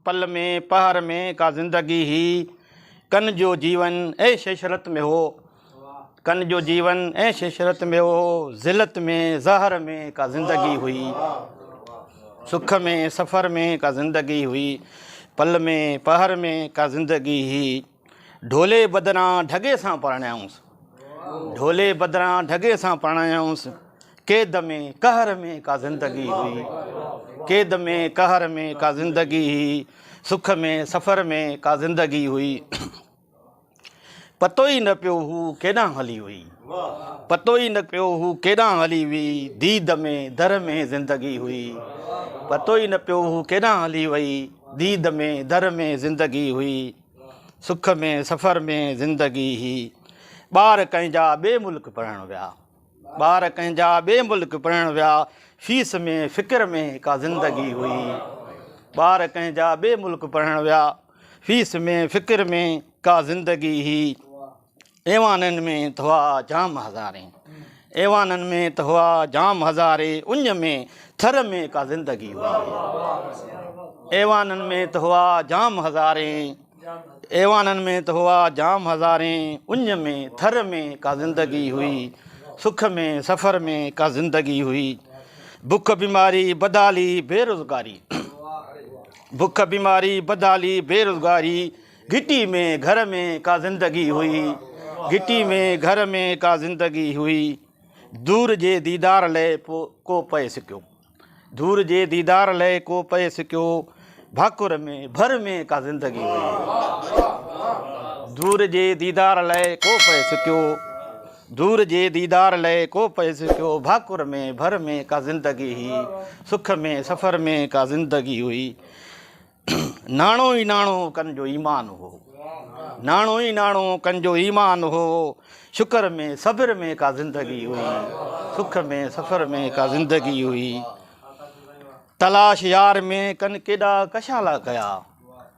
पल में पहर में का जिंदगी ही, कन जो जीवन ऐश इशरत में हो, कन जो जीवन ऐश इशरत में हो, जिल्लत में ज़हर में का ज़िंदगी हुई, सुख में सफ़र में का ज़िंदगी हुई, पल में पहर में का ज़िंदगी ही। ढोले बदरां ढगे सां परणायूंसि, ढोले बदरां ढगे सां परणायूंसि, क़ैद में कहर में का ज़िंदगी हुई, क़ैद में कहर में का ज़िंदगी ही, सुख में सफ़र में का ज़िंदगी हुई। पतो ई न पियो हू केॾांहुं हली हुई, पतो ई न पियो हू केॾांहुं हली हुई, दीद में दर में ज़िंदगी हुई, पतो ई न पियो हू केॾांहुं हली वई, दीद में दर में ज़िंदगी हुई, सुख में सफ़र में ज़िंदगी ही। ॿार कंहिंजा ॿिए मुल्क पढ़णु विया, ॿार कंहिंजा ॿिए मुल्क पढ़णु विया, फीस में फ़िक्र में का ज़िंदगी हुई, ॿार कंहिंजा ॿिए मुल्क पढ़णु विया, फीस में फ़िक्र में का ज़िंदगी ही। ऐवाननि में त हुआ जाम हज़ारे, ऐवाननि में त हुआ जाम हज़ारे, उञ में थर में का ज़िंदगी हुई, ऐवाननि में त हुआ जाम हज़ारे, ऐवाननि में त हुआ जाम हज़ारे, उञ में थर में का ज़िंदगी हुई, सुख में सफ़र में का ज़िंदगी हुई। भुख बीमारी बदाली बेरोज़गारी, भुख बीमारी बदाली बेरोज़गारी, घिटी में घर में का ज़िंदगी हुई, घिटी में घर में का ज़िंदगी हुई। दूर जे दीदार लाइ को पए सिकियो, दूर जे दीदार लाइ को पए सिकियो, भाकुर में भर में का ज़िंदगी हुई, दूर जे दीदार लाइ को पए सिकियो, दूर जे दीदार लाइ को पए सिकियो, भाकुर में भर में का ज़िंदगी ही, सुख में सफ़र में का ज़िंदगी हुई। नाणो ई नाणो कन जो ईमान हो, नाणो ई नाणो कन जो ईमान हो, शुक्र में सब्र में का ज़िंदगी हुई, सुख में सफ़र में का ज़िंदगी हुई। तलाश यार में कन केॾा कशाला कया,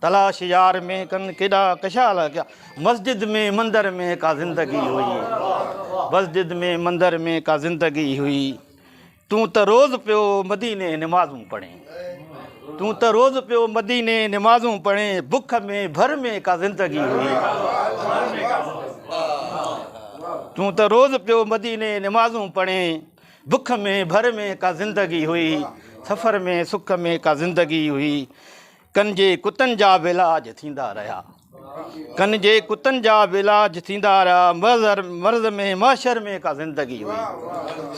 तलाश यार में कन केॾा कशाला कया, मस्जिद में मंदर में का ज़िंदगी हुई, मस्जिद में मंदर में का ज़िंदगी हुई। तूं त रोज़ पियो मदीने निमाज़ूं पढ़े, तूं त रोज़ पियो मदीने निमाज़ूं पढ़े, बुख में भर में का ज़िंदगी हुई, तूं त रोज़ पियो मदीने निमाज़ूं पढ़े, बुख में भर में का ज़िंदगी हुई, सफ़र में सुख में का ज़िंदगी हुई। कन जे कुतनि जा इलाज थींदा रहिया, कन जे कुतनि जा इलाज थींदा रहिया, मर्ज़ में माशर में का ज़िंदगी हुई,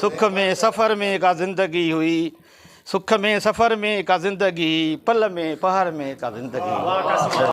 सुख में सफ़र में का ज़िंदगी हुई, सुख में सफ़र में का ज़िंदगी, पल में पहर में का ज़िंदगी।